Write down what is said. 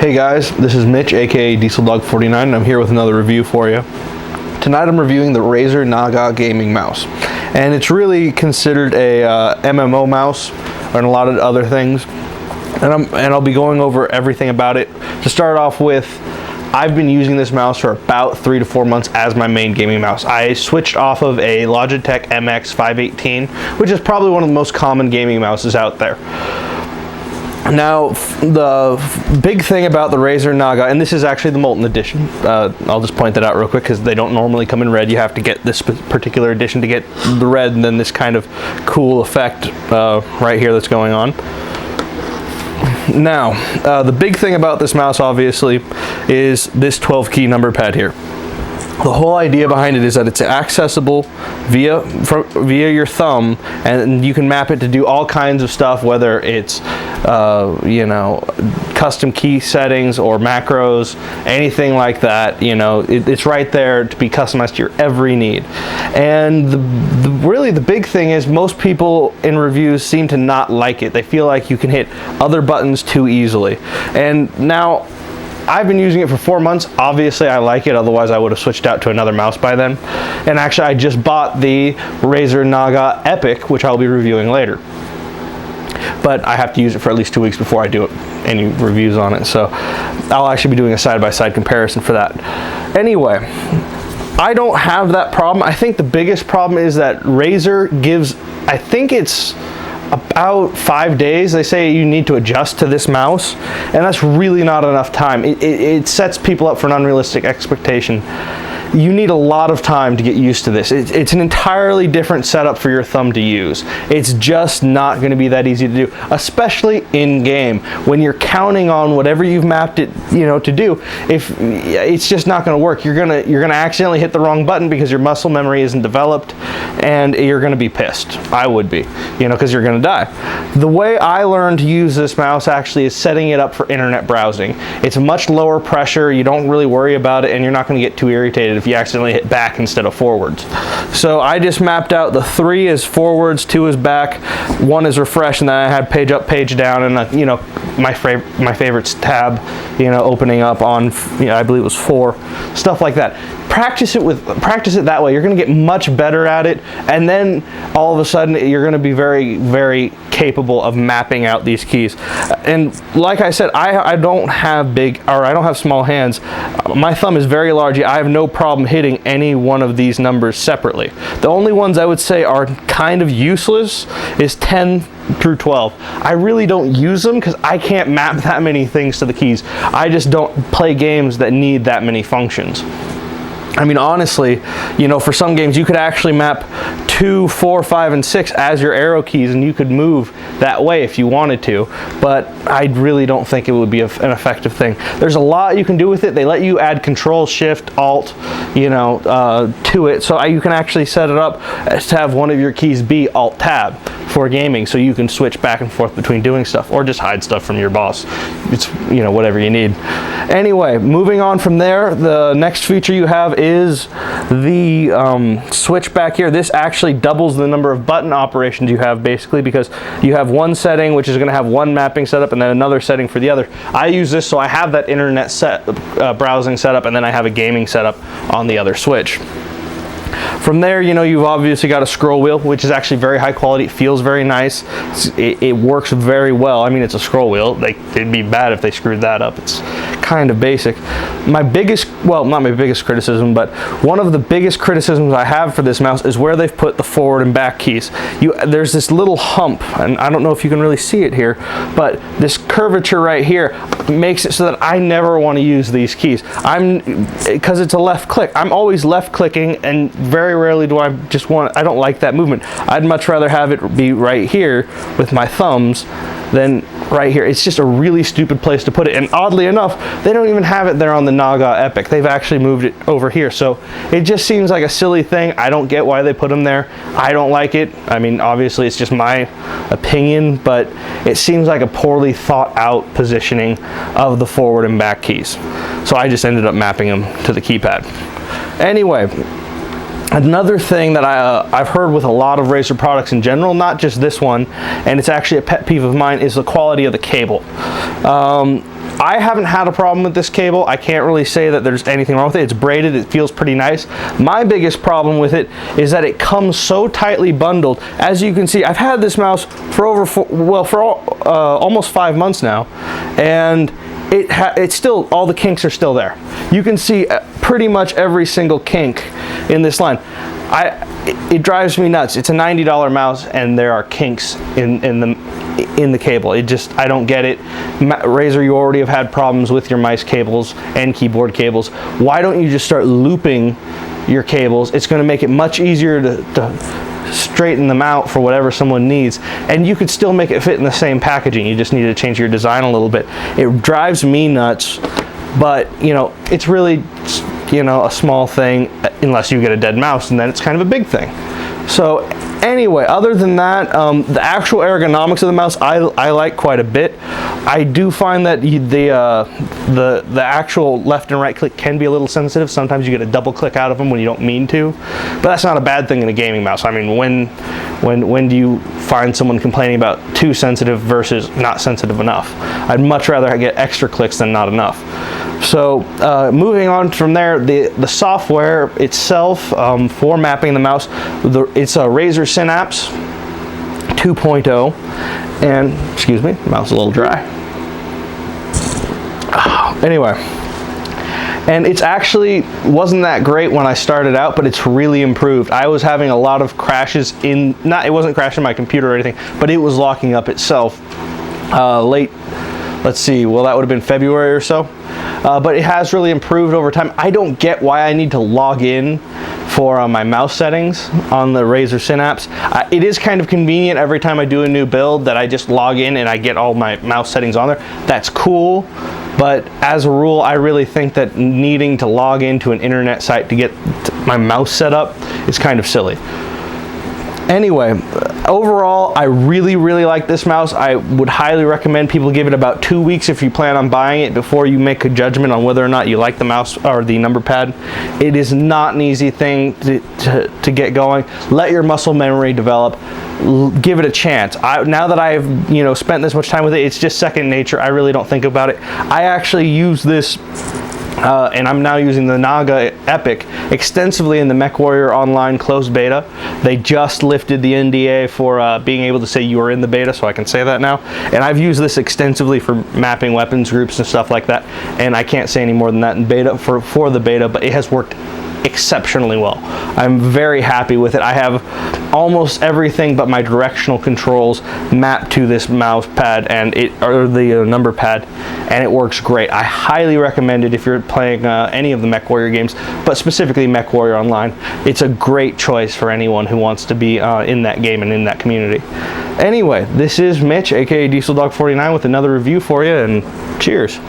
Hey guys, this is Mitch, aka DieselDog49, and I'm here with another review for you. Tonight I'm reviewing the Razer Naga gaming mouse, and it's really considered a MMO mouse and a lot of other things, and I'll be going over everything about it. To start off with, I've been using this mouse for about 3 to 4 months as my main gaming mouse. I switched off of a Logitech MX 518, which is probably one of the most common gaming mouses out there. Now, the big thing about the Razer Naga, and this is actually the Molten Edition, I'll just point that out real quick because they don't normally come in red. You have to get this particular edition to get the red and then this kind of cool effect right here that's going on. Now, the big thing about this mouse, obviously, is this 12 key number pad here. The whole idea behind it is that it's accessible via your thumb, and you can map it to do all kinds of stuff, whether it's you know, custom key settings or macros, anything like that. You know, it's right there to be customized to your every need. And really the big thing is most people in reviews seem to not like it. They feel like you can hit other buttons too easily. And now, I've been using it for 4 months. Obviously, I like it. Otherwise, I would have switched out to another mouse by then. And actually, I just bought the Razer Naga Epic, which I'll be reviewing later. But I have to use it for at least 2 weeks before I do any reviews on it. So I'll actually be doing a side-by-side comparison for that. Anyway, I don't have that problem. I think the biggest problem is that Razer gives, I think it's about 5 days they say you need to adjust to this mouse, and that's really not enough time. It sets people up for an unrealistic expectation. You need a lot of time to get used to this. It's an entirely different setup for your thumb to use. It's just not going to be that easy to do, especially in game when you're counting on whatever you've mapped it, you know, to do. If it's just not going to work, you're gonna accidentally hit the wrong button because your muscle memory isn't developed, and you're going to be pissed. I would be, you know, because you're going to die. The way I learned to use this mouse actually is setting it up for internet browsing. It's much lower pressure. You don't really worry about it, and you're not going to get too irritated if you accidentally hit back instead of forwards. So I just mapped out the 3 is forwards, 2 is back, 1 is refresh, and then I had page up, page down, and you know, my favorites tab, you know, opening up on, you know, I believe it was 4, stuff like that. Practice it that way. You're going to get much better at it, and then all of a sudden you're going to be very, very capable of mapping out these keys. And like I said, I don't have small hands. My thumb is very large. I have no problem hitting any one of these numbers separately. The only ones I would say are kind of useless is 10 through 12. I really don't use them because I can't map that many things to the keys. I just don't play games that need that many functions. I mean, honestly, you know, for some games you could actually map 2, 4, 5, and 6 as your arrow keys, and you could move that way if you wanted to, but I really don't think it would be an effective thing. There's a lot you can do with it. They let you add Control, Shift, Alt, you know, to it, so you can actually set it up to have one of your keys be Alt Tab for gaming, so you can switch back and forth between doing stuff, or just hide stuff from your boss. It's, you know, whatever you need. Anyway, moving on from there, the next feature you have is the switch back here. This actually doubles the number of button operations you have, basically, because you have one setting which is going to have one mapping setup and then another setting for the other. I use this so I have that internet browsing setup, and then I have a gaming setup on the other switch. From there, you know, you've obviously got a scroll wheel, which is actually very high quality. It feels very nice. It works very well. I mean, it's a scroll wheel. It'd be bad if they screwed that up. It's kind of basic. My biggest, well, not my biggest criticism, but one of the biggest criticisms I have for this mouse is where they've put the forward and back keys. There's this little hump, and I don't know if you can really see it here, but this curvature right here makes it so that I never want to use these keys. Because it's a left click. I'm always left clicking, and very rarely do I I don't like that movement. I'd much rather have it be right here with my thumbs than right here. It's just a really stupid place to put it, and oddly enough, they don't even have it there on the Naga Epic. They've actually moved it over here, so it just seems like a silly thing. I don't get why they put them there. I don't like it. I mean, obviously it's just my opinion, but it seems like a poorly thought out positioning of the forward and back keys. So I just ended up mapping them to the keypad. Anyway, Another thing that I've heard with a lot of Razer products in general, not just this one, and it's actually a pet peeve of mine, is the quality of the cable. I haven't had a problem with this cable. I can't really say that there's anything wrong with it. It's braided, it feels pretty nice. My biggest problem with it is that it comes so tightly bundled. As you can see, I've had this mouse for almost 5 months now, and it's still, all the kinks are still there. You can see pretty much every single kink in this line. It drives me nuts. It's a $90 mouse and there are kinks in the cable. I don't get it. Razer, you already have had problems with your mice cables and keyboard cables. Why don't you just start looping your cables? It's going to make it much easier to straighten them out for whatever someone needs, and you could still make it fit in the same packaging. You just need to change your design a little bit. It drives me nuts, but you know, it's really, you know, a small thing unless you get a dead mouse, and then it's kind of a big thing. So anyway, other than that, the actual ergonomics of the mouse I like quite a bit. I do find that the actual left and right click can be a little sensitive. Sometimes you get a double click out of them when you don't mean to, but that's not a bad thing in a gaming mouse. I mean, when do you find someone complaining about too sensitive versus not sensitive enough? I'd much rather get extra clicks than not enough. So moving on from there, the software itself for mapping the mouse, it's a Razer Synapse 2.0, and excuse me, the mouse is a little dry. Anyway, and it's actually wasn't that great when I started out, but it's really improved. I was having a lot of crashes it wasn't crashing my computer or anything, but it was locking up itself late, let's see, well, that would have been February or so. But it has really improved over time. I don't get why I need to log in for my mouse settings on the Razer Synapse. It is kind of convenient every time I do a new build that I just log in and I get all my mouse settings on there. That's cool, but as a rule, I really think that needing to log into an internet site to get my mouse set up is kind of silly. Anyway, overall, I really like this mouse. I would highly recommend people give it about 2 weeks if you plan on buying it before you make a judgment on whether or not you like the mouse or the number pad. It is not an easy thing to get going. Let your muscle memory develop. Give it a chance. Now that I've spent this much time with it, it's just second nature. I really don't think about it. I actually use this and I'm now using the Naga Epic extensively in the MechWarrior Online closed beta. They just lifted the NDA for being able to say you are in the beta, so I can say that now. And I've used this extensively for mapping weapons groups and stuff like that, and I can't say any more than that in beta for the beta, but it has worked exceptionally well. I'm very happy with it. I have almost everything but my directional controls mapped to this mouse pad and the number pad, and it works great. I highly recommend it if you're playing any of the MechWarrior games, but specifically MechWarrior Online. It's a great choice for anyone who wants to be in that game and in that community. Anyway, this is Mitch, aka DieselDog49, with another review for you, and cheers.